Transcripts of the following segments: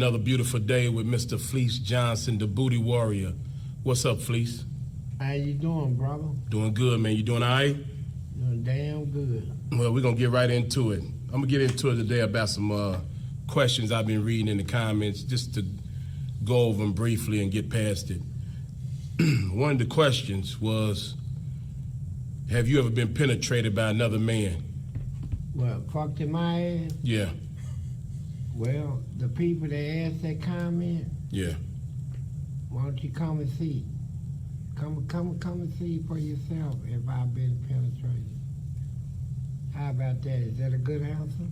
Another beautiful day with Mr. Fleece Johnson, the Booty Warrior. What's up, Fleece? How you doing, brother? Doing good, man. You doing all right? Doing damn good. Well, we're going to get right into it. I'm going to get into it today about some questions I've been reading in the comments, just to go over them briefly and get past it. One of the questions was, have you ever been penetrated by another man? Well, fucked in my ass? Yeah. Well, the people that asked that comment, Yeah. why don't you come and see? Come and see for yourself if I've been penetrated. How about that? Is that a good answer?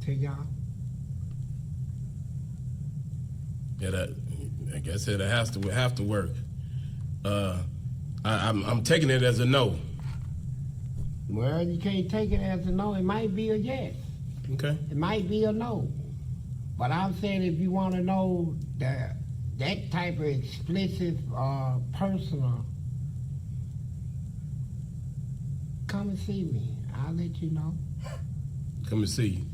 To y'all? Yeah, that, like I said, it have to work. I'm taking it as a no. Well, you can't take it as a no. It might be a yes. Okay. It might be a no. But I'm saying if you want to know that type of explicit, personal, come and see me. I'll let you know. Come and see.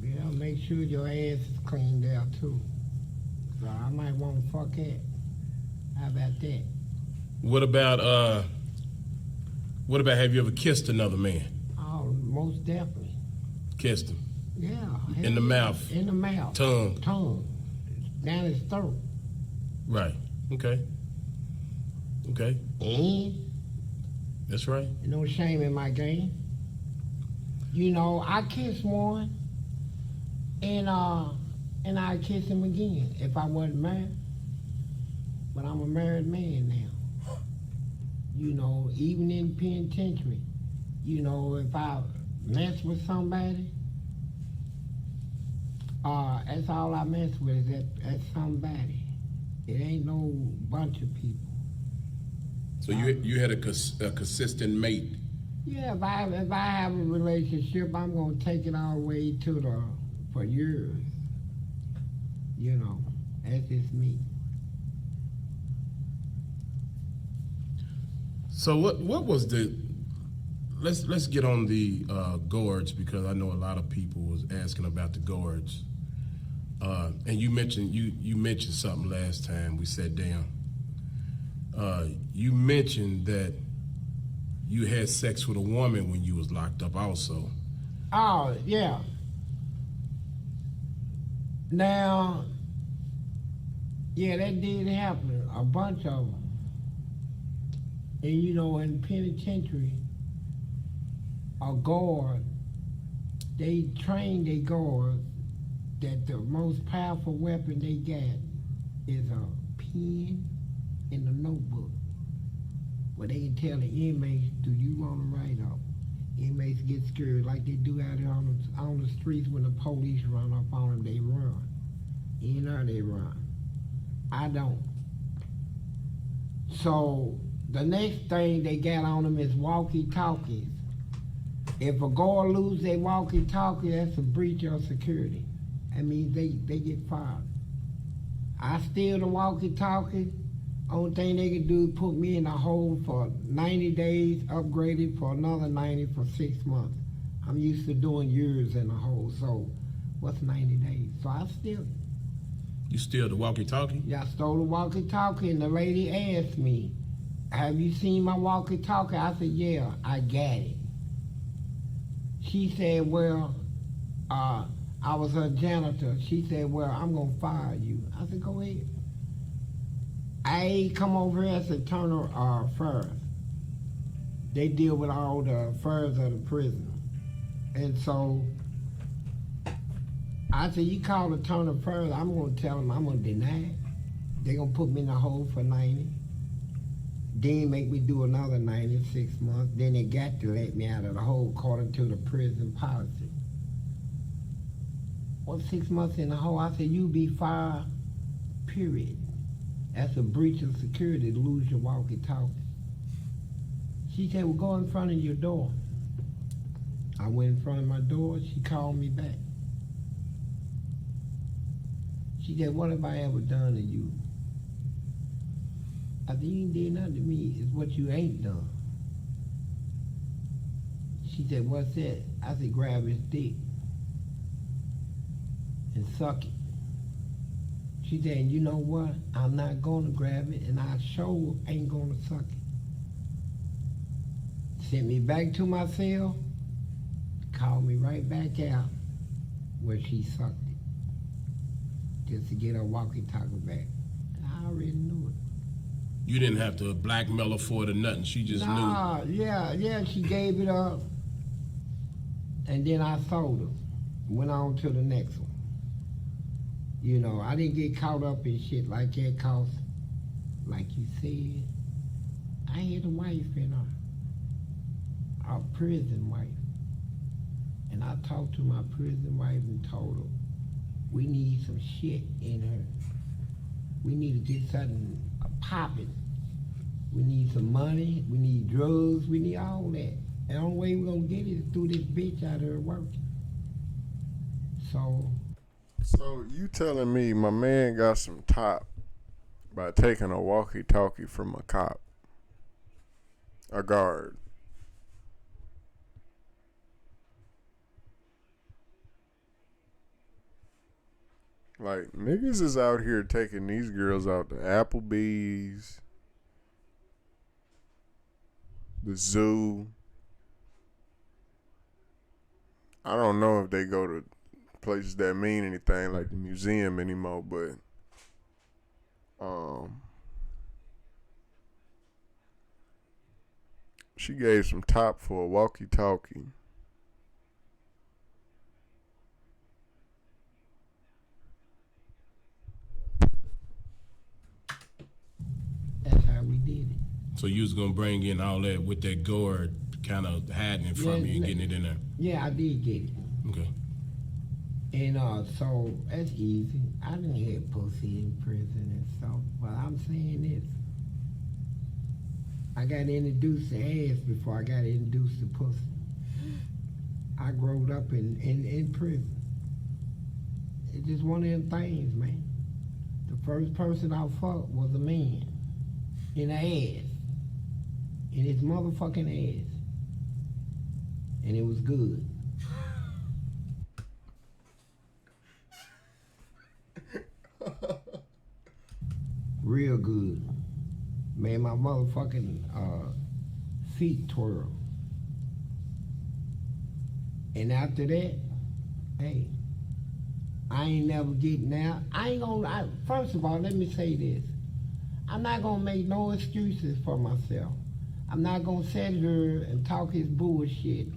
Yeah, make sure your ass is cleaned out too. So I might want to fuck it. How about that? What about have you ever kissed another man? Oh, most definitely. Kissed him? Yeah. In the mouth? In the mouth. Tongue? Down his throat. Right. Okay. And That's right. no shame in my game. You know, I kissed one and I'd kiss him again if I wasn't married. But I'm a married man now. You know, even in penitentiary, you know, if I mess with somebody, that's all I mess with is that somebody. It ain't no bunch of people. So you had a consistent mate. Yeah, if I have a relationship, I'm gonna take it all the way for years. You know, that's just me. So what was the? Let's get on the gorge, because I know a lot of people was asking about the gorge. And you mentioned something last time we sat down. You mentioned that you had sex with a woman when you was locked up also. Oh, yeah. Now, yeah, that did happen, a bunch of them. And you know, in penitentiary, a guard, they train their guards that the most powerful weapon they got is a pen and a notebook, where they can tell the inmates, do you want to write up? Inmates get scared like they do out there on the streets when the police run up on them, they run. You know they run. I don't. So the next thing they got on them is walkie-talkies. If a guard lose their walkie-talkie, that's a breach of security. That means they get fired. I steal the walkie-talkie. Only thing they can do is put me in a hole for 90 days, upgraded for another 90 for 6 months. I'm used to doing years in a hole, so what's 90 days? So I steal it. You steal the walkie-talkie? Yeah, I stole the walkie-talkie, and the lady asked me, have you seen my walkie-talkie? I said, yeah, I got it. She said, well, I was her janitor. She said, well, I'm going to fire you. I said, go ahead. I come over here as a Turner Furs. They deal with all the furs of the prison. And so I said, you call the Turner Furs, I'm going to tell them I'm going to deny it. They're going to put me in the hole for 90. Then make me do another 96 months. Then they got to let me out of the hole according to the prison policy. Well, 6 months in the hole, I said, you be fired, period. That's a breach of security to lose your walkie-talkie. She said, well, go in front of your door. I went in front of my door. She called me back. She said, what have I ever done to you? I said, you ain't did nothing to me. It's what you ain't done. She said, what's that? I said, grab his dick and suck it. She said, you know what? I'm not gonna grab it, and I sure ain't gonna suck it. Sent me back to my cell, called me right back out where she sucked it, just to get her walkie-talkie back. I already knew it. You didn't have to blackmail her for it or nothing. She just knew. Yeah, she gave it up, and then I sold her. Went on to the next one. You know, I didn't get caught up in shit like that, cause, like you said, I had a wife in her, a prison wife. And I talked to my prison wife and told her, we need some shit in her. We need to get something popping. We need some money, we need drugs, we need all that. And the only way we're gonna get it is through this bitch out there working. So you telling me my man got some top by taking a walkie-talkie from a cop, a guard? Like, niggas is out here taking these girls out to Applebee's, the zoo. I don't know if they go to places that mean anything like the museum anymore, but she gave some top for a walkie-talkie. That's how we did it. So you was gonna bring in all that with that guard kind of hiding it from you and getting it in there. Yeah, I did get it. Okay. And so that's easy. I didn't have pussy in prison and stuff, but I'm saying this. I got introduced to ass before I got introduced to pussy. I growed up in prison. It's just one of them things, man. The first person I fucked was a man in the ass. In his motherfucking ass. And it was good. Real good. Made my motherfucking feet twirl. And after that, hey, I ain't never getting out. First of all, let me say this. I'm not gonna make no excuses for myself. I'm not gonna sit here and talk his bullshit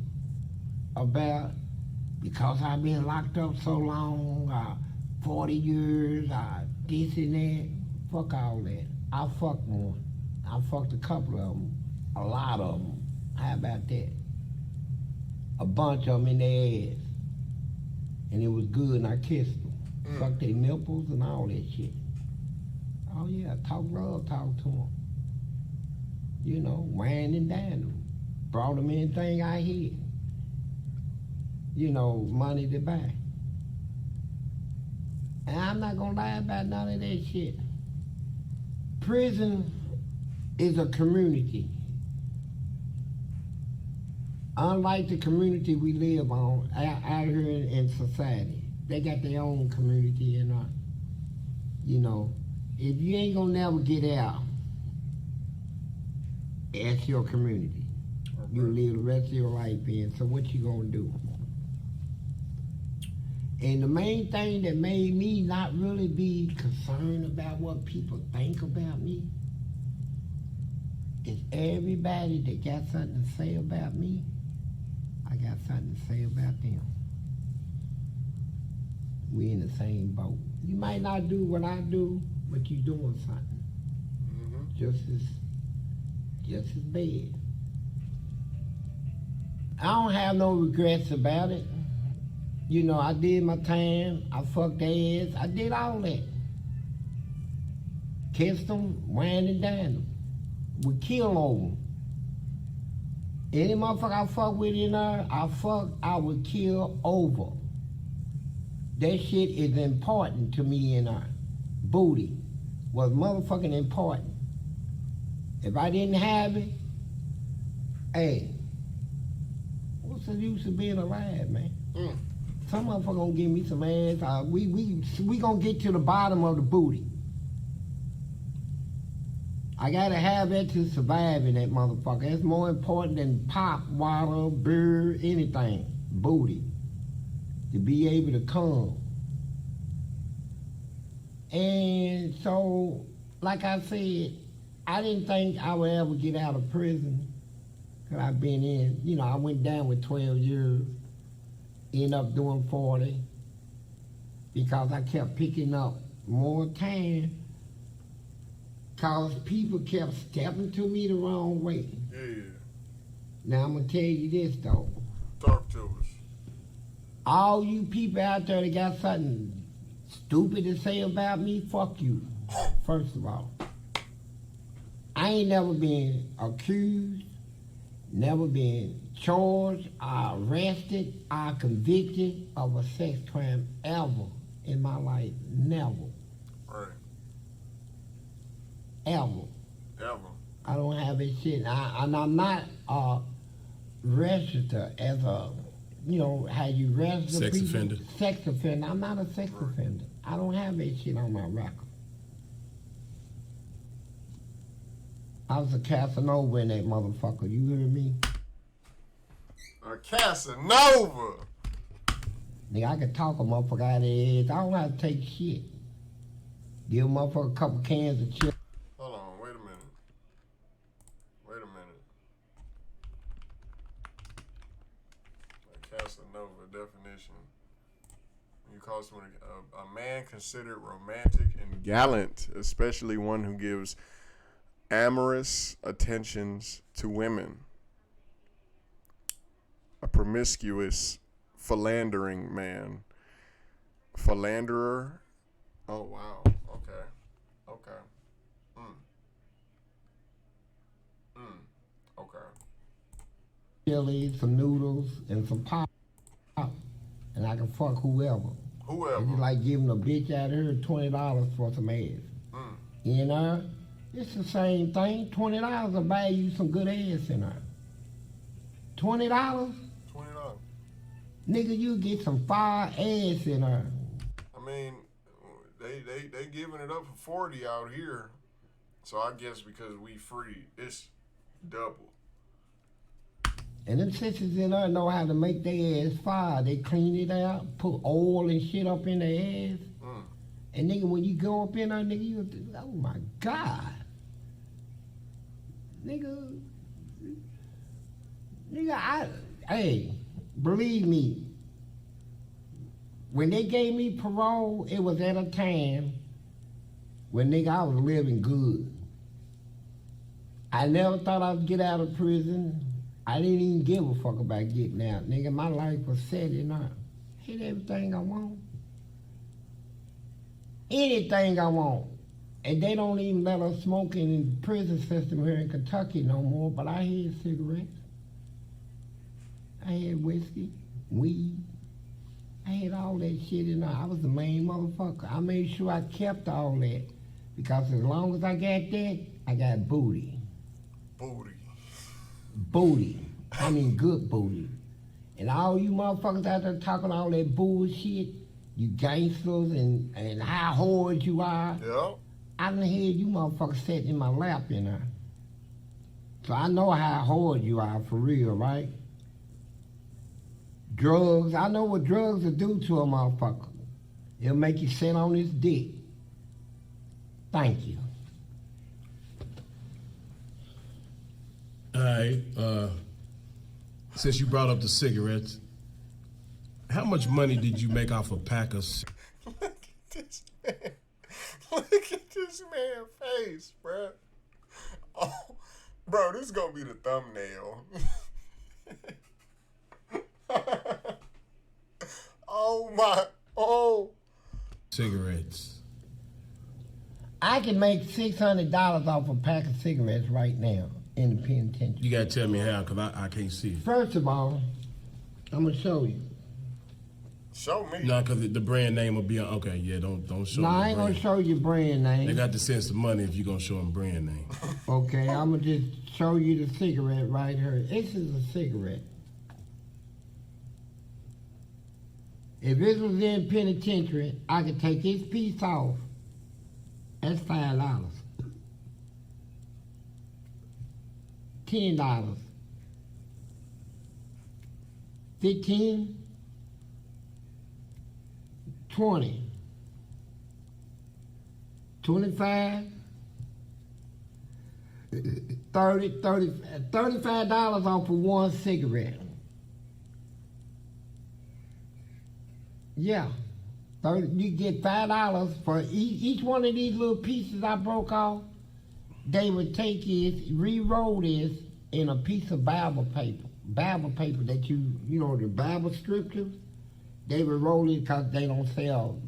about because I've been locked up so long, 40 years, this and that. Fuck all that. I fucked one. I fucked a couple of them. A lot of them. How about that? A bunch of them in their ass. And it was good, and I kissed them. Sucked their nipples and all that shit. Oh yeah, talk love, talk to them. You know, wine and dine them. Brought them anything I had. You know, money to buy. And I'm not gonna lie about none of that shit. Prison is a community. Unlike the community we live on out here in society. They got their own community and you know, if you ain't gonna never get out, that's your community. You live the rest of your life in, so what you gonna do? And the main thing that made me not really be concerned about what people think about me is everybody that got something to say about me, I got something to say about them. We in the same boat. You might not do what I do, but you doing something. Just as bad. I don't have no regrets about it. You know, I did my time, I fucked their ass, I did all that. Kissed them, wine and dined them. We kill over them. Any motherfucker I fuck with in there, I would kill over. That shit is important to me in there. Booty was motherfucking important. If I didn't have it, hey, what's the use of being alive, man? Some motherfucker gonna give me some ass. We gonna get to the bottom of the booty. I gotta have that to survive in that motherfucker. That's more important than pop, water, beer, anything. Booty. To be able to come. And so, like I said, I didn't think I would ever get out of prison. Cause I've been in, I went down with 12 years, ended up doing 40, because I kept picking up more time, cause people kept stepping to me the wrong way. Yeah. Now I'm gonna tell you this though. Talk to us. All you people out there that got something stupid to say about me, fuck you, first of all. I ain't never been accused, never been charged, or arrested, or convicted of a sex crime ever in my life. Never. Right. Ever. Ever. I don't have that shit. And I'm not registered as a, how you register Sex people. offender. Sex offender. I'm not a sex Right. offender. I don't have that shit on my record. I was a Casanova in that motherfucker. You hear me? A Casanova. Nigga, I can talk a motherfucker out of their heads. I don't have to take shit. Give a motherfucker a couple cans of chips. Hold on, wait a minute. Wait a minute. A Casanova definition. You call someone a man considered romantic and gallant, especially one who gives amorous attentions to women. A promiscuous, philandering man. Philanderer. Oh, wow. Okay. Okay. Okay. Chili, some noodles, and some pop. And I can fuck whoever. Whoever. It's like giving a bitch out here $20 for some ass. You know? It's the same thing. $20 will buy you some good ass in her. $20? $20. Nigga, you get some fire ass in her. I mean, they giving it up for 40 out here. So I guess because we free, it's double. And them sisters in her know how to make their ass fire. They clean it out, put oil and shit up in their ass. And nigga, when you go up in her, nigga, you think, oh my God. Nigga, hey, believe me, when they gave me parole, it was at a time when, nigga, I was living good. I never thought I'd get out of prison. I didn't even give a fuck about getting out. Nigga, my life was set in up. Hit everything I want. Anything I want. And they don't even let us smoke in the prison system here in Kentucky no more, but I had cigarettes. I had whiskey, weed. I had all that shit in there. I was the main motherfucker. I made sure I kept all that. Because as long as I got that, I got booty. Booty. Booty. I mean good booty. And all you motherfuckers out there talking all that bullshit, you gangsters and how hard you are. Yep. I done had you motherfuckers sitting in my lap, you know. So I know how hard you are for real, right? Drugs, I know what drugs will do to a motherfucker. It'll make you sit on his dick. Thank you. All right. Since you brought up the cigarettes, how much money did you make off a pack of Look at this man. Look at this man's face, bro. Oh, bro, this is gonna be the thumbnail. Oh. cigarettes? I can make $600 off a pack of cigarettes right now in the penitentiary. You gotta tell me how, because I can't see. First of all, I'm gonna show you. Show me. No, because the brand name will be on. Okay, yeah, don't show No, them I the ain't gonna brand. show you brand They name. got to send some money if you're going to show them brand name. Okay, I'm gonna just show you the cigarette right here. This is a cigarette. If this was in penitentiary, I could take this piece off. That's $5. $10. 15. 20. 25. 35 off for one cigarette. Yeah. 30, you get $5 for each one of these little pieces I broke off. They would take this, re-roll this in a piece of Bible paper. Bible paper that you know, the Bible scriptures. They would roll it because they don't sell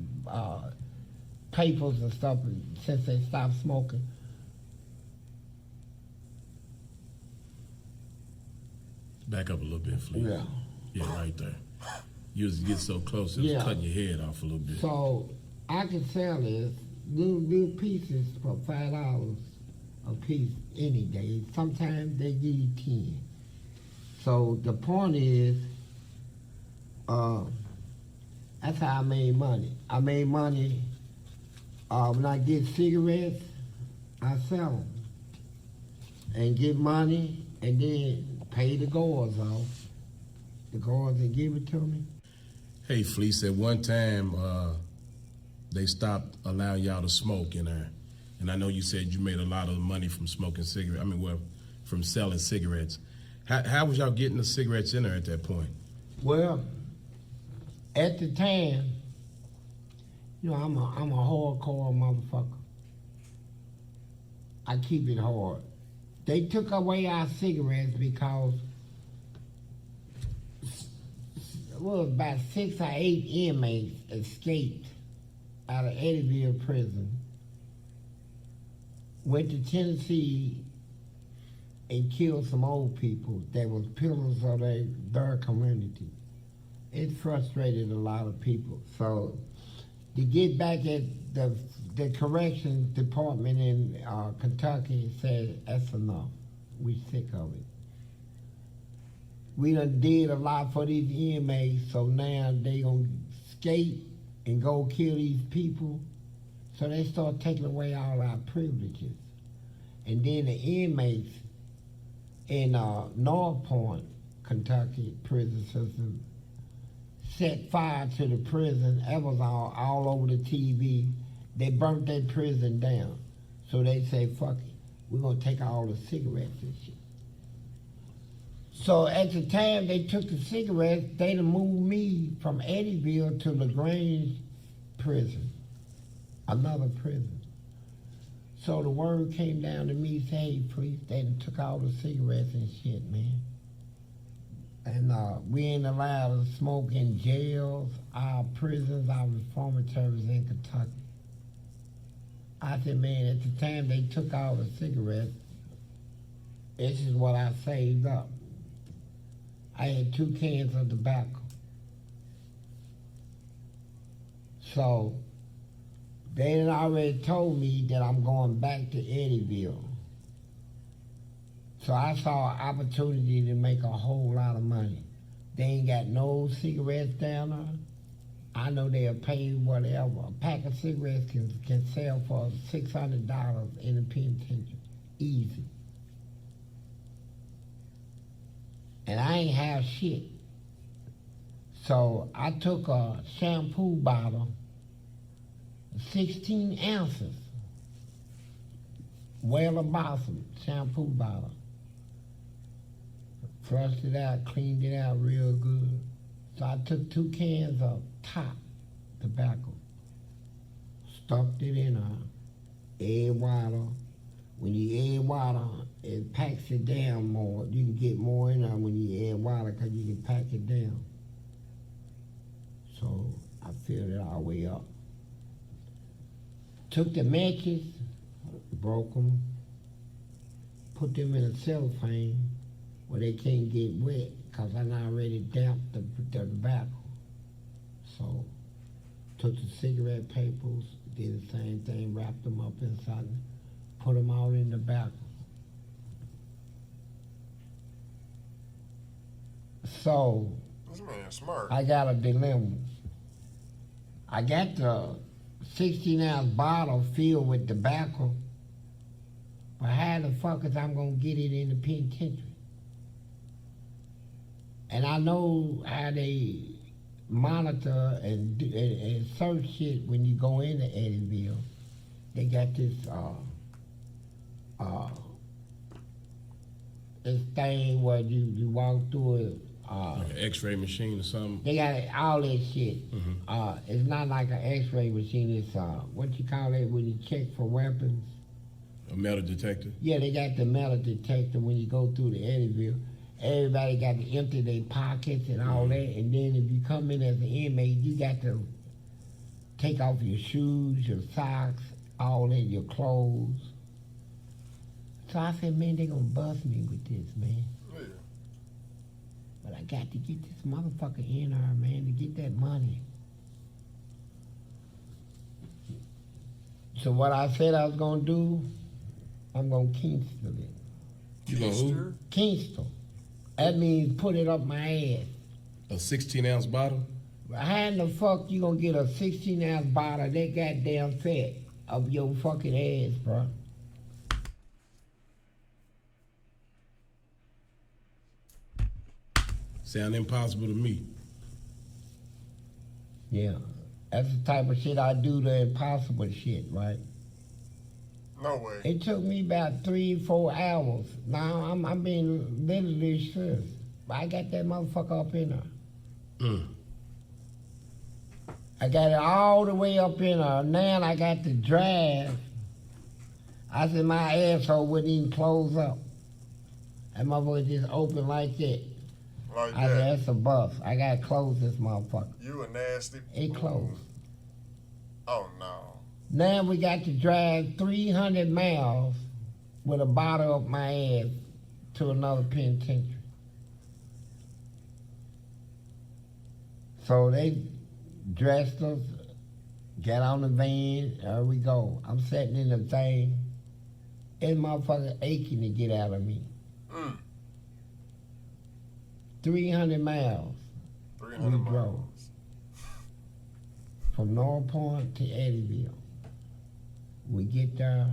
papers and stuff since they stopped smoking. Back up a little bit, Fleece. Yeah. Yeah, right there. You was getting so close, it was Yeah. cutting your head off a little bit. So I can sell this little pieces for $5 a piece any day. Sometimes they give you 10. So the point is, that's how I made money. I made money when I get cigarettes, I sell them and get money and then pay the goers off. The goers that give it to me. Hey, Fleece, at one time, they stopped allowing y'all to smoke in there. And I know you said you made a lot of money from smoking cigarettes. I mean, well, from selling cigarettes. How was y'all getting the cigarettes in there at that point? Well, at the time, you know, I'm a hardcore motherfucker. I keep it hard. They took away our cigarettes because about 6 or 8 inmates escaped out of Eddyville prison, went to Tennessee and killed some old people that was pillars of their community. It frustrated a lot of people. So to get back at the corrections department in Kentucky said, that's enough. We sick of it. We done did a lot for these inmates, so now they gonna escape and go kill these people. So they start taking away all our privileges. And then the inmates in North Point, Kentucky prison system set fire to the prison. That was all over the TV. They burnt that prison down. So they say, fuck it, we're gonna take all the cigarettes and shit. So at the time they took the cigarettes, they done moved me from Eddyville to LaGrange prison, another prison. So the word came down to me, say, hey, please, they done took all the cigarettes and shit, man. And we ain't allowed to smoke in jails, our prisons, our reformatories in Kentucky. I said, man, at the time they took all the cigarettes, this is what I saved up. I had 2 cans of tobacco. So they had already told me that I'm going back to Eddyville. So I saw an opportunity to make a whole lot of money. They ain't got no cigarettes down there. I know they'll pay whatever. A pack of cigarettes can sell for $600 in the penitentiary. Easy. And I ain't have shit. So I took a shampoo bottle, 16 ounces, Whaler Blossom shampoo bottle. Flushed it out, cleaned it out real good. So I took 2 cans of top tobacco, stuffed it in add water. When you add water, it packs it down more. You can get more in there when you add water because you can pack it down. So I filled it all the way up. Took the matches, broke them, put them in a cellophane where they can't get wet because I already damped the tobacco. So, took the cigarette papers, did the same thing, wrapped them up inside, put them all in the back. So, This man smart. I got a dilemma. I got the 16-ounce bottle filled with tobacco, but how the fuck is I'm gonna get it in the penitentiary? And I know how they monitor and search shit when you go into Eddyville. They got this thing where you walk through it. Like an X-ray machine or something. They got all that shit. It's not like an X-ray machine. It's what you call it when you check for weapons. A metal detector. Yeah, they got the metal detector when you go through the Eddyville. Everybody got to empty their pockets and all that. And then if you come in as an inmate, you got to take off your shoes, your socks, all that, your clothes. So I said, man, they gonna bust me with this, man. Yeah. But I got to get this motherfucker in there, man, to get that money. So what I said I was gonna do, I'm gonna Kingston it. You gonna who? Kingston. That means put it up my ass. A 16-ounce bottle? How in the fuck you gonna get a 16-ounce bottle that goddamn fat of your fucking ass, bro? Sound impossible to me. Yeah. That's the type of shit I do, the impossible shit, right? No way. It took me about 3-4 hours. Now I'm being literally serious. But I got that motherfucker up in there. I got it all the way up in there. Now I got to drive. I said my asshole wouldn't even close up. That motherfucker just open like that. Like I that. said, that's a bus. I gotta close this motherfucker. You a nasty. It closed. Oh no. Now we got to drive 300 miles with a bottle up my ass to another penitentiary. So they dressed us, got on the van, there we go. I'm sitting in the thing. This motherfucker aching to get out of me. 300 miles 300 we miles. drove. From North Point to Eddyville. We get there,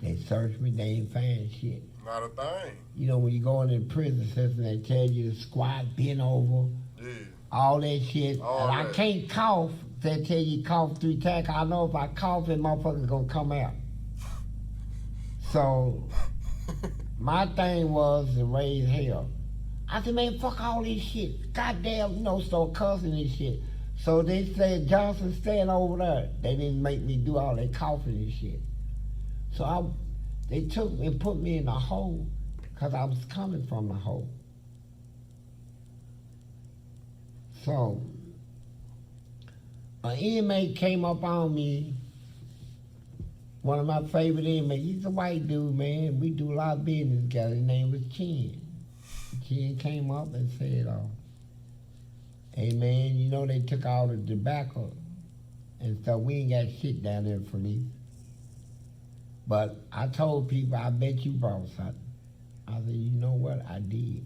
they search me, they ain't find shit. Not a thing. You know, when you go into the prison system, they tell you to squat, bend over, Yeah. all that shit. All and I that. can't cough. They tell you cough 3 times. I know if I cough, that motherfucker's gonna come out. So, my thing was to raise hell. I said, man, fuck all this shit. Goddamn, you know, start cussing and shit. So they said, Johnson, stand over there. They didn't make me do all that coughing and shit. So they took me and put me in the hole because I was coming from the hole. So an inmate came up on me, one of my favorite inmates. He's a white dude, man. We do a lot of business together. His name was Chen. Chen came up and said, hey, man, you know they took all the tobacco and stuff. We ain't got shit down there for Fleece. But I told people, I bet you brought something. I said, you know what? I did.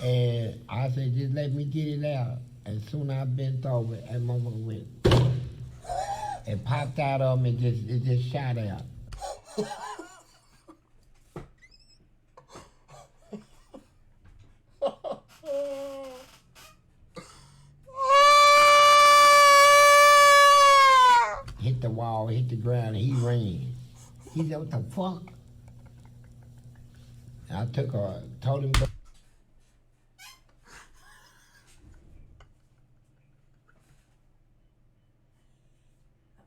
And I said, just let me get it out. As soon as I bent over, that motherfucker went. It popped out of me, it just shot out. Hit the wall, hit the ground, and he ran. He said, what the fuck? And I told him,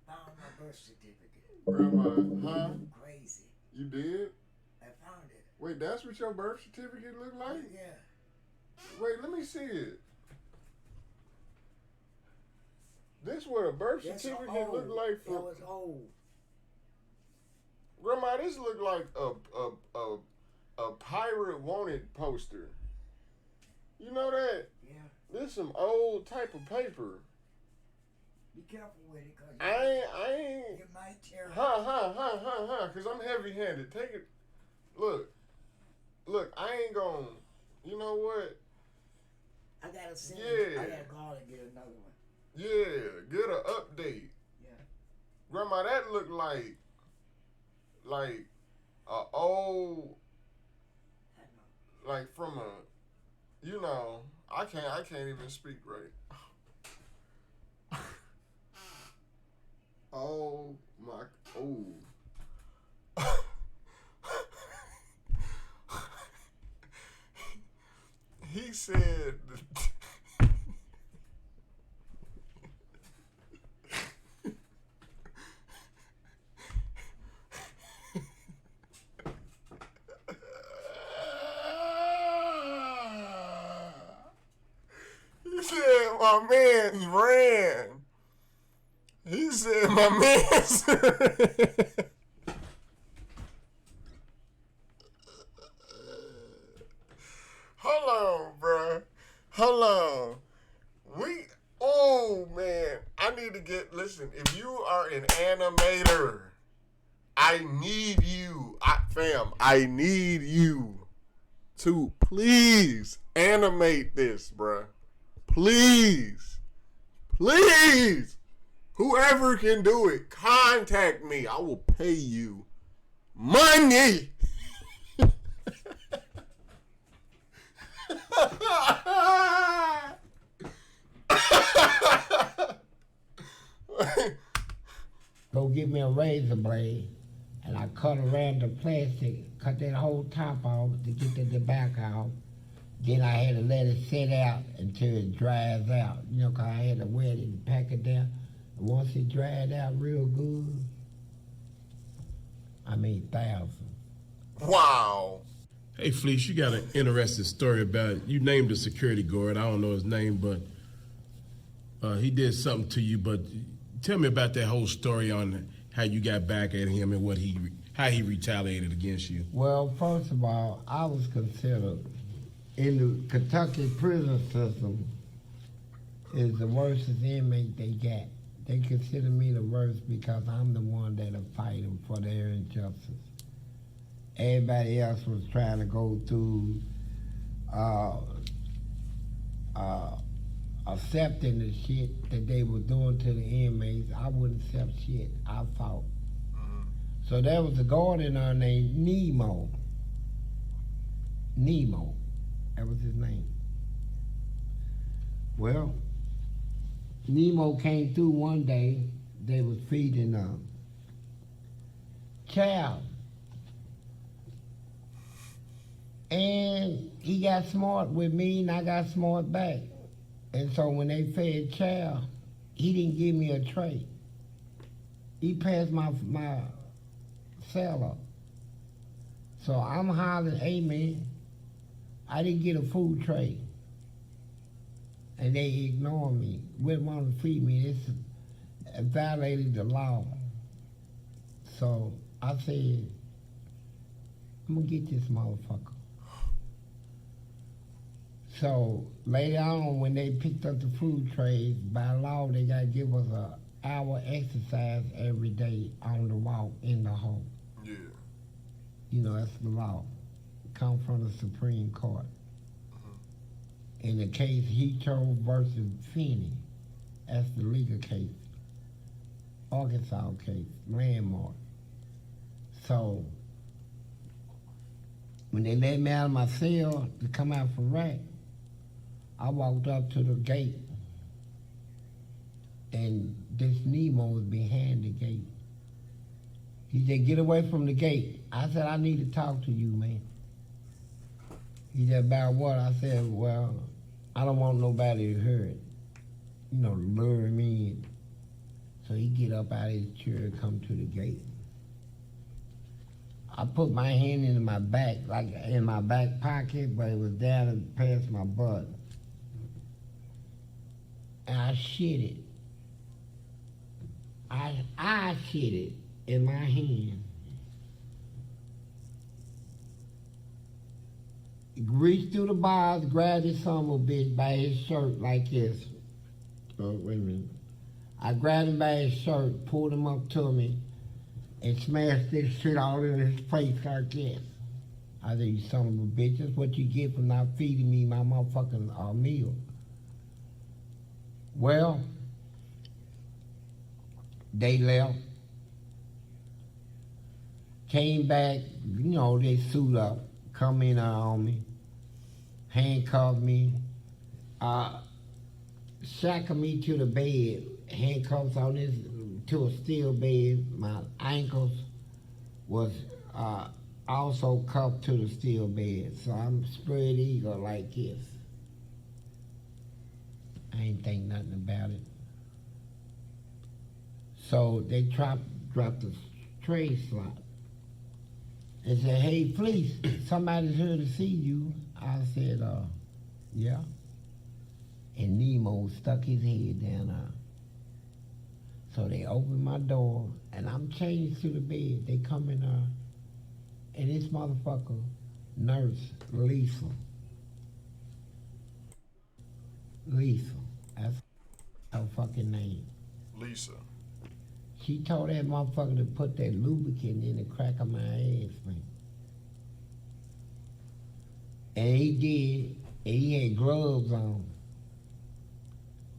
Found my birth certificate. Grandma, huh? Crazy. You did? I found it. Wait, that's what your birth certificate look like? Yeah. Wait, let me see it. This what a birth That's certificate old. look like That for was old. Grandma. This look like a pirate wanted poster. You know that? Yeah. This some old type of paper. Be careful with it, cause I ain't. you might tear it. Cause I'm heavy-handed. Take it. Look, I ain't gonna. You know what? I gotta send Yeah. it. I gotta go and get another one. Yeah, get an update. Yeah. Grandma, that look like a old, I know. like from a, you know, I can't even speak right. Oh my, oh. He said. He said my man's ran. He said my man's Hold on, bruh. Hold on. Oh man, I need to listen, if you are an animator, I need you, fam, I need you to please animate this, bruh. Please. Please. Whoever can do it, contact me. I will pay you money. Go get me a razor blade, and I cut around the plastic, cut that whole top off to get the tobacco out. Then I had to let it sit out until it dries out, you know, 'cause I had to wet it and pack it down. And once it dried out real good, I made thousands. Wow. Hey, Fleece, you got an interesting story about, you named a security guard. I don't know his name, but he did something to you. But tell me about that whole story on how you got back at him and how he retaliated against you. Well, first of all, I was considered, in the Kentucky prison system, is the worstest inmate they got. They consider me the worst because I'm the one that'll fight them for their injustice. Everybody else was trying to go through accepting the shit that they were doing to the inmates. I wouldn't accept shit. I fought. So there was a guard in there named Nemo. Nemo. That was his name. Well, Nemo came through one day. They was feeding child. And he got smart with me and I got smart back. And so when they fed child, he didn't give me a tray. He passed my cell up. So I'm hollering, hey man, I didn't get a food tray. And they ignored me. Wouldn't want to feed me. It violated the law. So I said, I'm gonna get this motherfucker. So later on, when they picked up the food trays, by law they gotta give us an hour exercise every day on the walk in the home. Yeah. You know, that's the law. Come from the Supreme Court. In the case Heathrow versus Finney, that's the legal case. Arkansas case, landmark. So when they let me out of my cell to come out for rack, I walked up to the gate, and this Nemo was behind the gate. He said, get away from the gate. I said, I need to talk to you, man. He said, about what? I said, well, I don't want nobody to hear it. You know, lure me in. So he get up out of his chair and come to the gate. I put my hand in my back, like in my back pocket, but it was down past my butt. And I shit it. I shit it in my hand. reached through the bars, grabbed his son of a bitch by his shirt like this. Wait a minute. I grabbed him by his shirt, pulled him up to me, and smashed this shit all in his face like this. I said, you son of a bitch, that's what you get for not feeding me my motherfucking meal. Well, they left. Came back, you know, they suit up, come in on me, handcuffed me, shackled me to the bed, handcuffs on this, to a steel bed. My ankles was also cuffed to the steel bed. So I'm spread eagle like this. I ain't think nothing about it. So they dropped the tray slot. They said, hey, Fleece, somebody's here to see you. I said, yeah. And Nemo stuck his head down there. So they opened my door, and I'm changed to the bed. They come in there, and this motherfucker, nurse, Lisa, that's her fucking name. Lisa. She told that motherfucker to put that lubricant in the crack of my ass, man. And he did, and he had gloves on.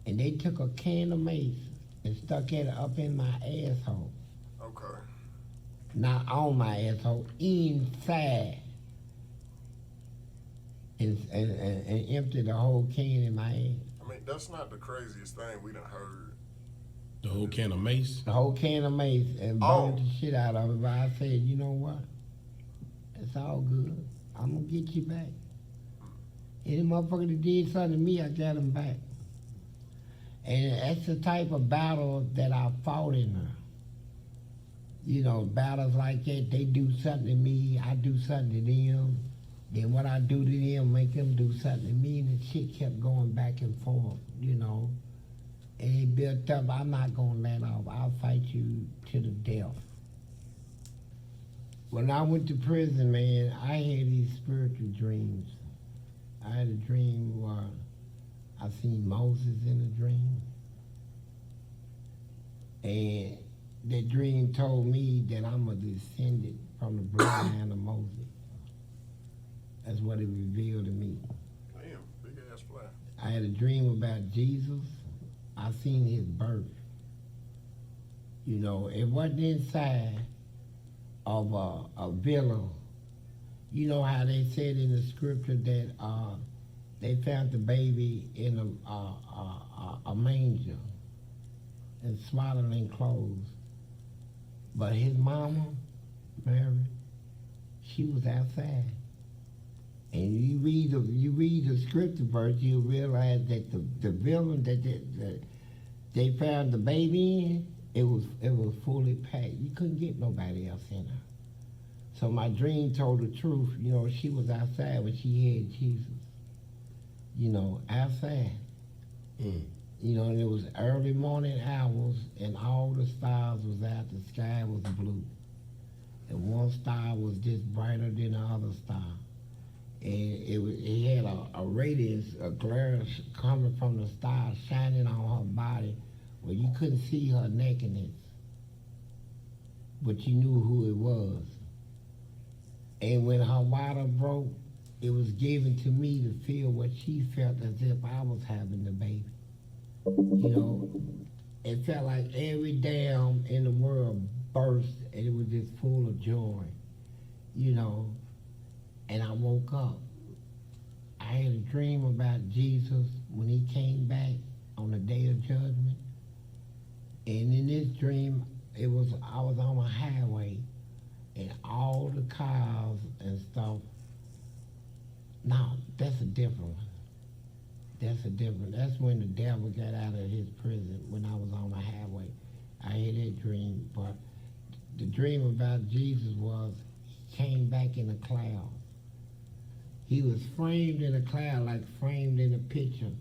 And they took a can of mace and stuck it up in my asshole. Okay. Not on my asshole, inside. And emptied the whole can in my ass. I mean, that's not the craziest thing we done heard. The whole can of mace. The whole can of mace and burned the shit out of it. But I said, you know what? It's all good. I'm gonna get you back. Any motherfucker that did something to me, I got him back. And that's the type of battle that I fought in there. You know, battles like that, they do something to me, I do something to them. Then what I do to them, make them do something to me, and the shit kept going back and forth, you know. And it built up, I'm not gonna let off, I'll fight you to the death. When I went to prison, man, I had these spiritual dreams. I had a dream where I seen Moses in a dream. And that dream told me that I'm a descendant from the bloodline of Moses. That's what it revealed to me. Damn, big ass fly. I had a dream about Jesus. I seen his birth. You know, it wasn't inside of a villa. You know how they said in the scripture that they found the baby in a manger and swaddling clothes. But his mama, Mary, she was outside. And you read the scripture verse, you realize that the villa that they found the baby in, it was fully packed. You couldn't get nobody else in there. So my dream told the truth. You know, she was outside when she had Jesus. You know, outside. You know, and it was early morning hours, and all the stars was out. The sky was blue, and one star was just brighter than the other star. And it had a radiance, a glare coming from the star shining on her body where you couldn't see her nakedness, but you knew who it was. And when her water broke, it was given to me to feel what she felt as if I was having the baby. You know, it felt like every dam in the world burst and it was just full of joy, you know. And I woke up. I had a dream about Jesus when he came back on the day of judgment. And in this dream, I was on a highway, and all the cars and stuff. No, that's a different one. That's when the devil got out of his prison, when I was on the highway. I had that dream, but the dream about Jesus was he came back in a cloud. He was framed in a cloud, like framed in a picture,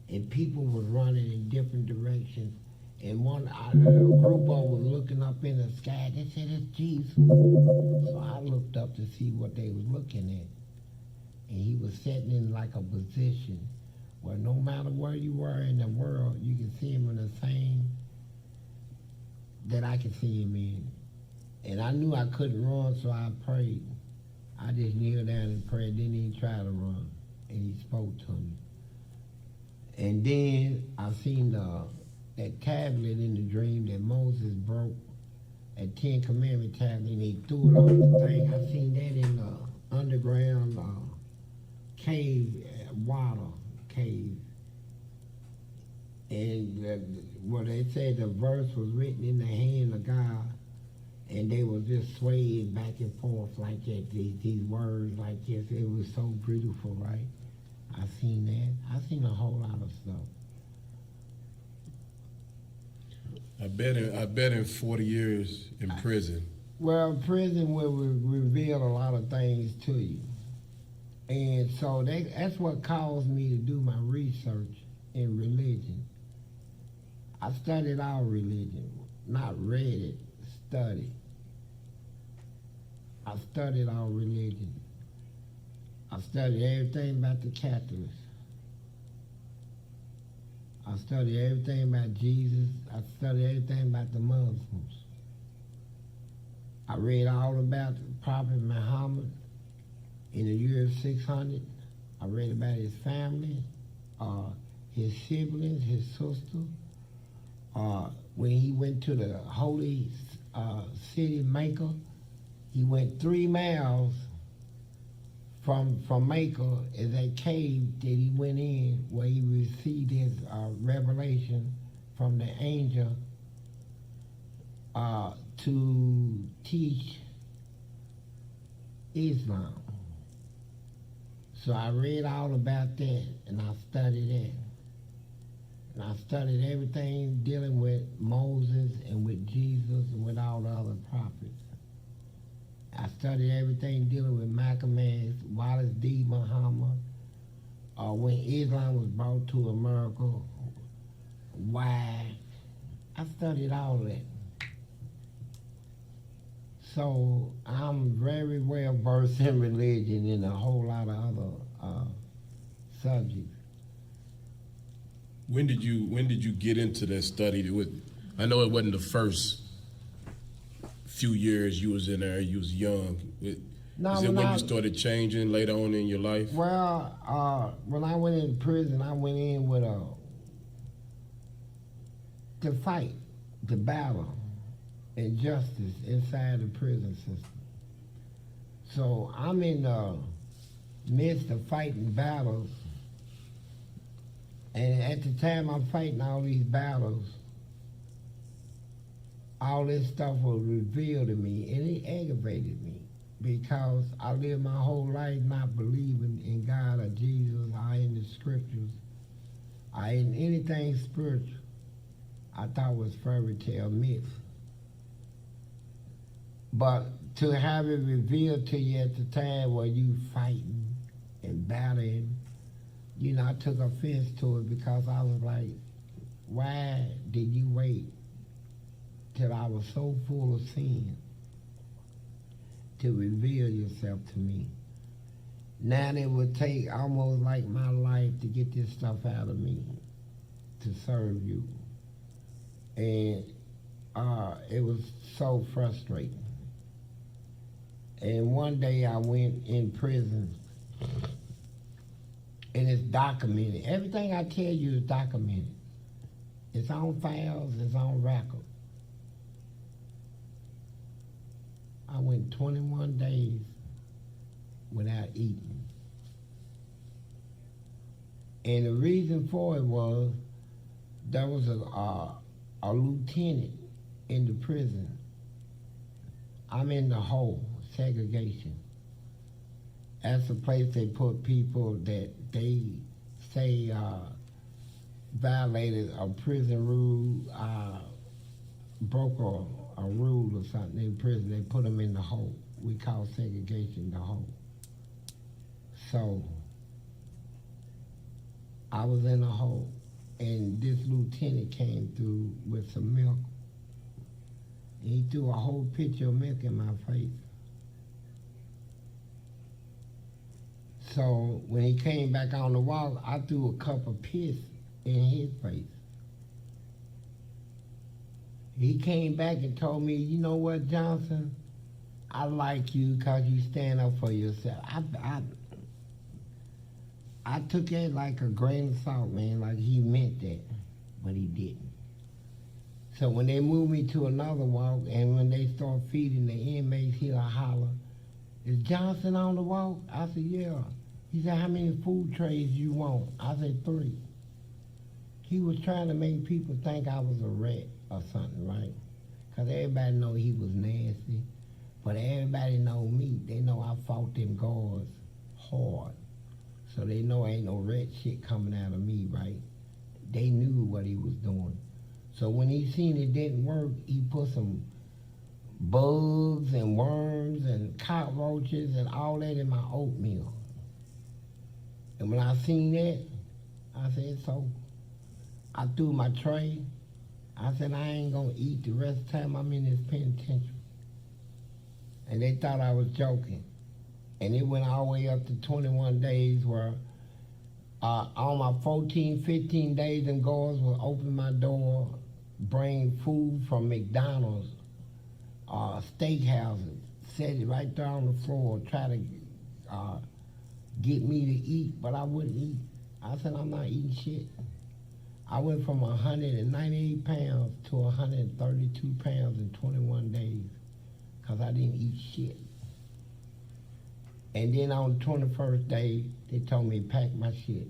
and people was running in different directions. And a group of them was looking up in the sky. They said, it's Jesus. So I looked up to see what they was looking at. and he was sitting in like a position where no matter where you were in the world, you can see him in the same that I could see him in. And I knew I couldn't run, so I prayed. I just kneeled down and prayed, didn't even try to run. And he spoke to me. And then I seen that tablet in the dream that Moses broke, that 10 Commandment tablet, and he threw it off the thing. I seen that in the underground cave, water cave. And what they said, the verse was written in the hand of God, and they were just swaying back and forth like that, these words like this. It was so beautiful, right? I seen that. I seen a whole lot of stuff. I bet in 40 years in prison. Well, prison will reveal a lot of things to you. And so that's what caused me to do my research in religion. I studied all religion, not read it, studied. I studied all religion. I studied everything about the Catholics. I studied everything about Jesus. I studied everything about the Muslims. I read all about the Prophet Muhammad in the year 600. I read about his family, his siblings, his sister. When he went to the holy city Mecca, he went 3 miles from Mecca is a cave that he went in where he received his revelation from the angel to teach Islam. So I read all about that and I studied that. And I studied everything dealing with Moses and with Jesus and with all the other prophets. I studied everything dealing with Malcolm X, Wallace D. Muhammad, when Islam was brought to America, why. I studied all of that. So I'm very well versed in religion and a whole lot of other subjects. When did you get into that study? I know it wasn't the first few years you was in there. You was young. Is it when you started changing later on in your life? Well, when I went into prison, I went in with to fight, to battle injustice inside the prison system. So I'm in the midst of fighting battles, and at the time I'm fighting all these battles, all this stuff was revealed to me, and it aggravated me because I lived my whole life not believing in God or Jesus or in the scriptures or in anything spiritual. I thought was fairy tale myth. But to have it revealed to you at the time where you fighting and battling, you know, I took offense to it because I was like, why did you wait till I was so full of sin to reveal yourself to me? Now it would take almost like my life to get this stuff out of me to serve you. And it was so frustrating. And one day I went in prison, and it's documented. Everything I tell you is documented. It's on files, it's on record. I went 21 days without eating. And the reason for it was there was a lieutenant in the prison. I'm in the hole, segregation. That's a place they put people that they say violated a prison rule, broke a rule or something in prison. They put them in the hole. We call segregation the hole. So I was in a hole, and this lieutenant came through with some milk. And he threw a whole pitcher of milk in my face. So when he came back on the walk, I threw a cup of piss in his face. He came back and told me, you know what, Johnson? I like you because you stand up for yourself. I took it like a grain of salt, man, like he meant that, but he didn't. So when they moved me to another walk, and when they start feeding the inmates, he'll holler, is Johnson on the walk? I said, yeah. He said, how many food trays you want? I said, 3. He was trying to make people think I was a rat or something, right? Because everybody know he was nasty. But everybody know me. They know I fought them guards hard. So they know ain't no rat shit coming out of me, right? They knew what he was doing. So when he seen it didn't work, he put some bugs and worms and cockroaches and all that in my oatmeal. And when I seen that, I said, so I threw my tray. I said, I ain't gonna eat the rest of the time I'm in this penitentiary. And they thought I was joking. And it went all the way up to 21 days where on my 14, 15 days, them guards would open my door, bring food from McDonald's, steakhouses, set it right there on the floor, try to get me to eat, but I wouldn't eat. I said, I'm not eating shit. I went from 198 pounds to 132 pounds in 21 days because I didn't eat shit. And then on the 21st day, they told me to pack my shit.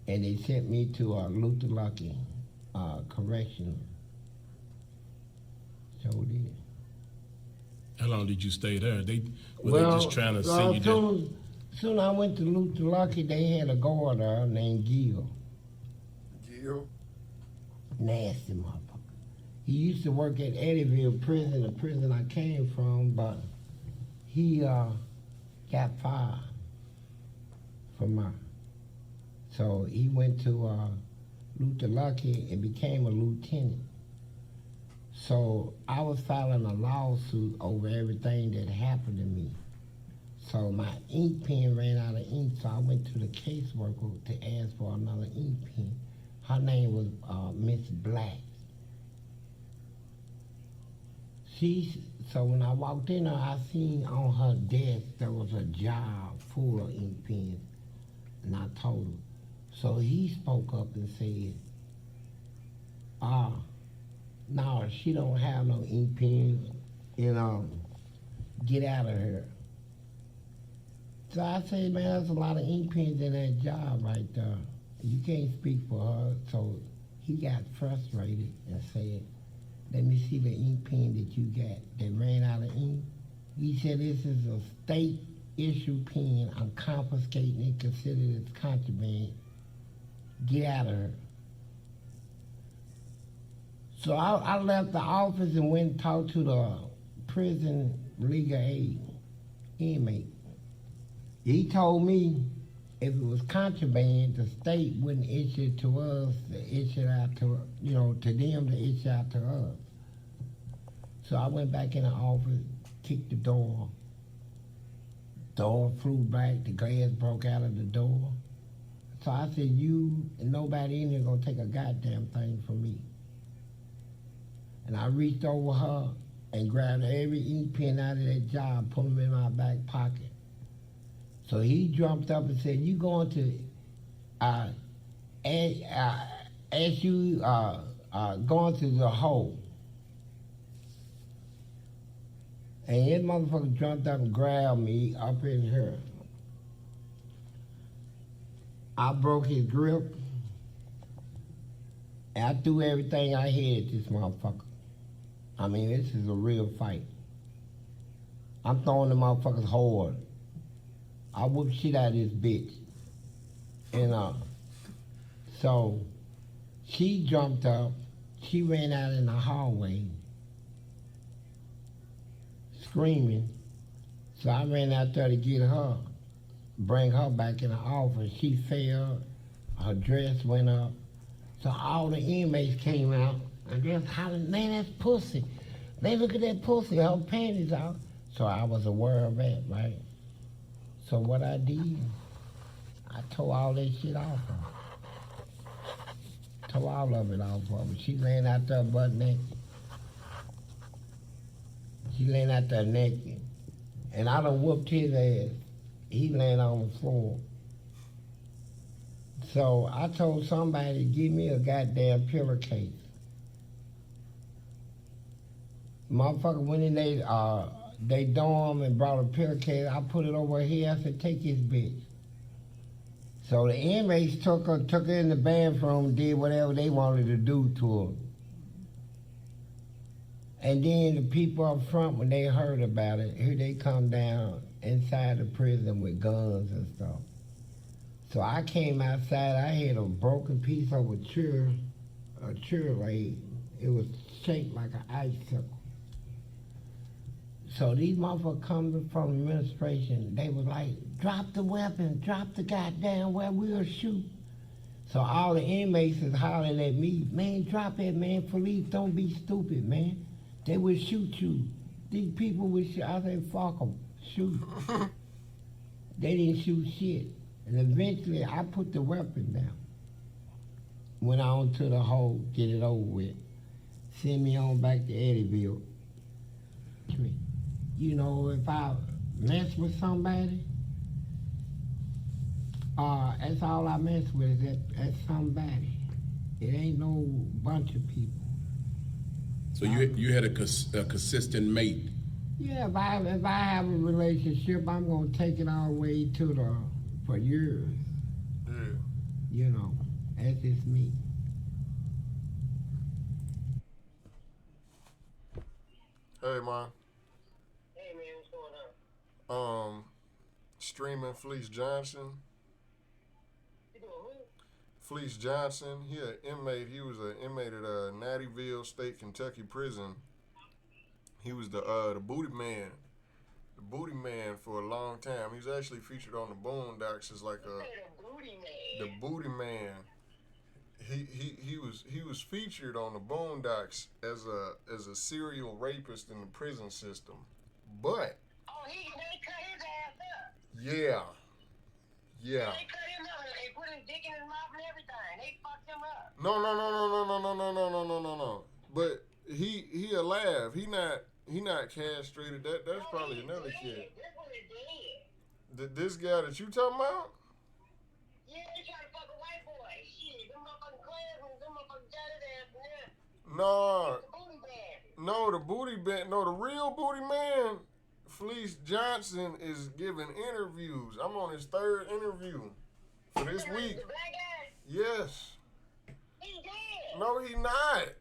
And they sent me to Luther Lucky Correctional. So did. How long did you stay there? Were they just trying to send you down? Soon I went to Luther Lucky, they had a guard there named Gil. Gil? Nasty motherfucker. He used to work at Eddyville prison, the prison I came from, but he got fired from my. So he went to Luther Lucky and became a lieutenant. So I was filing a lawsuit over everything that happened to me. So my ink pen ran out of ink, so I went to the caseworker to ask for another ink pen. Her name was Miss Black. So when I walked in there, I seen on her desk there was a jar full of ink pens, and I told her. So he spoke up and said, no, she don't have no ink pens, get out of here. So I said, man, there's a lot of ink pens in that jar right there. You can't speak for her. So he got frustrated and said, let me see the ink pen that you got that ran out of ink. He said, this is a state issue pen. I'm confiscating it, consider it contraband. Get out of her. So I left the office and went and talked to the prison legal aid inmate. He told me if it was contraband, the state wouldn't issue it to us, to issue it out to, to them to issue out to us. So I went back in the office, kicked the door. Door flew back, the glass broke out of the door. So I said, you and nobody in here gonna take a goddamn thing from me. And I reached over her and grabbed every ink pen out of that jar and put them in my back pocket. So he jumped up and said, you going to ask you going to the hole. And this motherfucker jumped up and grabbed me up in here. I broke his grip, and I threw everything I had at this motherfucker. I mean, this is a real fight. I'm throwing the motherfuckers hard. I whooped shit out of this bitch. And so she jumped up, she ran out in the hallway, screaming. So I ran out there to get her, bring her back in the office. She fell, her dress went up. So all the inmates came out and they was hollering, man, that's pussy. They look at that pussy, her panties out. So I was aware of that, right? So what I did, I tore all that shit off of her. Tore all of it off of her. She laying out there butt naked. She laying out there naked. And I done whooped his ass. He laying on the floor. So I told somebody to give me a goddamn pillowcase. Motherfucker went in they dorm and brought a pillowcase. I put it over here. I said, take this bitch. So the inmates took her in the bathroom, did whatever they wanted to do to her. And then the people up front, when they heard about it, here they come down inside the prison with guns and stuff. So I came outside, I had a broken piece of a chair leg. It was shaped like an icicle. So these motherfuckers coming from the administration, they was like, drop the weapon, drop the goddamn weapon, we'll shoot. So all the inmates is hollering at me, man, drop it, man, police, don't be stupid, man. They would shoot you. These people would shoot. I said, fuck them, shoot. They didn't shoot shit. And eventually I put the weapon down. Went on to the hole, get it over with. Send me on back to Eddyville. You know, if I mess with somebody, that's all I mess with is that somebody. It ain't no bunch of people. So you had a consistent mate. Yeah, if I have a relationship, I'm gonna take it all the way for years. Yeah. You know, that's just me. Hey, man. Hey, man, what's going on? Streaming Fleece Johnson. You doing who? Fleece Johnson, he an inmate. He was an inmate at Nattyville State, Kentucky prison. He was the booty man. The booty man for a long time. He was actually featured on the Boondocks as like The booty man. the booty man. He was featured on the Boondocks as a serial rapist in the prison system. But Oh, they cut his ass up. yeah. They cut him up. They put his dick in his mouth and everything. They fucked him up. No. But he alive. He not castrated. That's probably another kid. This one is dead. This guy that you talking about? Yeah, they try to fuck a white boy. Shit, them motherfucking clansmen, them motherfucking got his ass from there. No, The booty man. no, the real booty man, Fleece Johnson, is giving interviews. I'm on his third interview for this week. The black guy, Yes. he's dead. No, he not.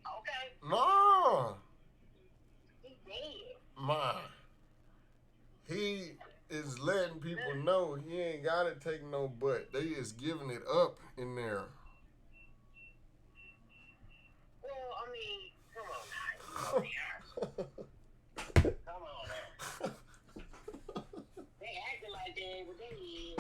Okay, No. he's dead. Ma. He is letting people know he ain't gotta take no butt. They is giving it up in there. Well, I mean, come on now. Come on now. They acting like they ain't what they is.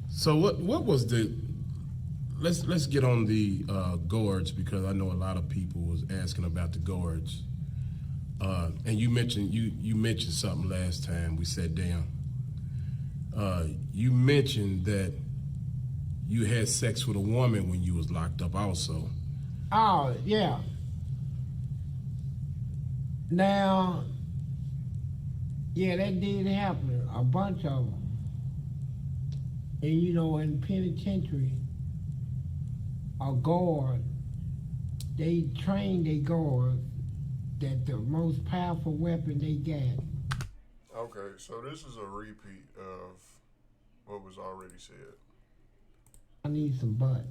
So what was the? Let's get on the gorge, because I know a lot of people was asking about the gorge. And you mentioned something last time we sat down. You mentioned that you had sex with a woman when you was locked up also. Oh, yeah. Now, yeah, that did happen. A bunch of them. And you know, in penitentiary, a guard, they train their guards that the most powerful weapon they got. Okay, so this is a repeat of what was already said. I need some butt.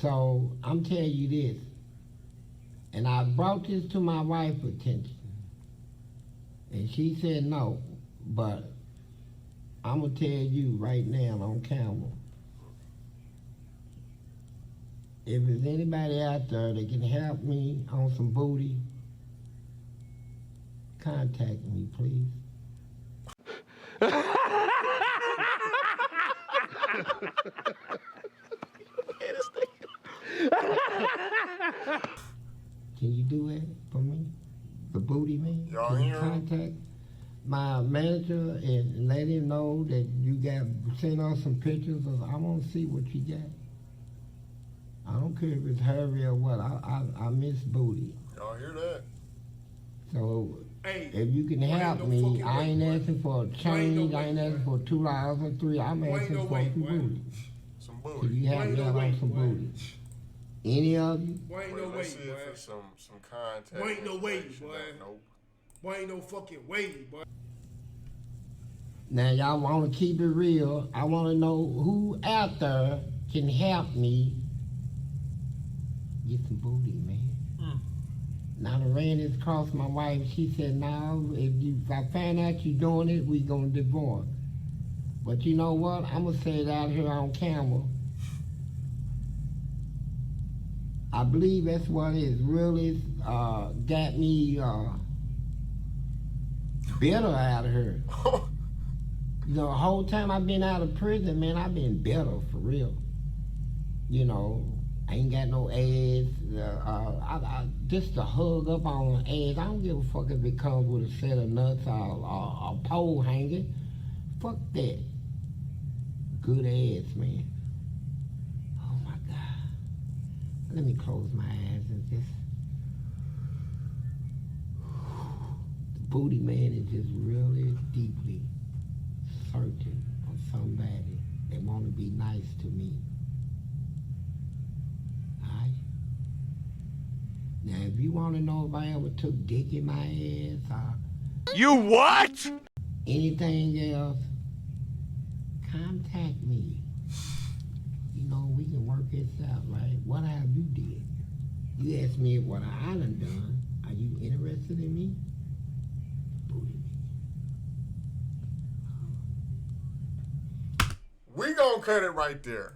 So I'm telling you this, and I brought this to my wife's attention, and she said no, but I'm gonna tell you right now on camera. If there's anybody out there that can help me on some booty, contact me, please. Can you do that for me? The booty man? Y'all Can you hear him? contact my manager and let him know that you got, send us some pictures of, I want to see what you got. I don't care if it's hairy or what, I miss booty. Y'all hear that? So, Hey, if you can boy, ain't help no me, fucking I way, ain't boy. asking for a Boy, ain't change, no I ain't way, asking boy. for $2 or $3, I'm Boy, ain't asking no for way, some boy. booty. Some Can booty. you help Boy, me ain't no out way, on some boy. booty? Any of you? Boy, ain't Wait, no way, let's see if boy. it's some contact. Boy, ain't no way, information. boy. Nope. Boy, ain't no fucking way, boy. Now y'all want to keep it real. I want to know who out there can help me get some booty, man. Now the ran this across my wife. She said, "No, if I find out you doing it, we gonna divorce." But you know what? I'm gonna say it out here on camera. I believe that's what is really got me bitter out of her. You know, the whole time I've been out of prison, man, I've been bitter for real. You know, I ain't got no ass. Just to hug up on an ass, I don't give a fuck if it comes with a set of nuts or a pole hanging. Fuck that. Good ass, man. Oh my God. Let me close my eyes and just. The booty man is just really deeply searching for somebody that want to be nice to me. Alright? Now, if you want to know if I ever took dick in my ass or You what? anything else, contact me. You know, we can work this out, right? What have you did? You asked me what I done done. Are you interested in me? Booty me. We gonna cut it right there.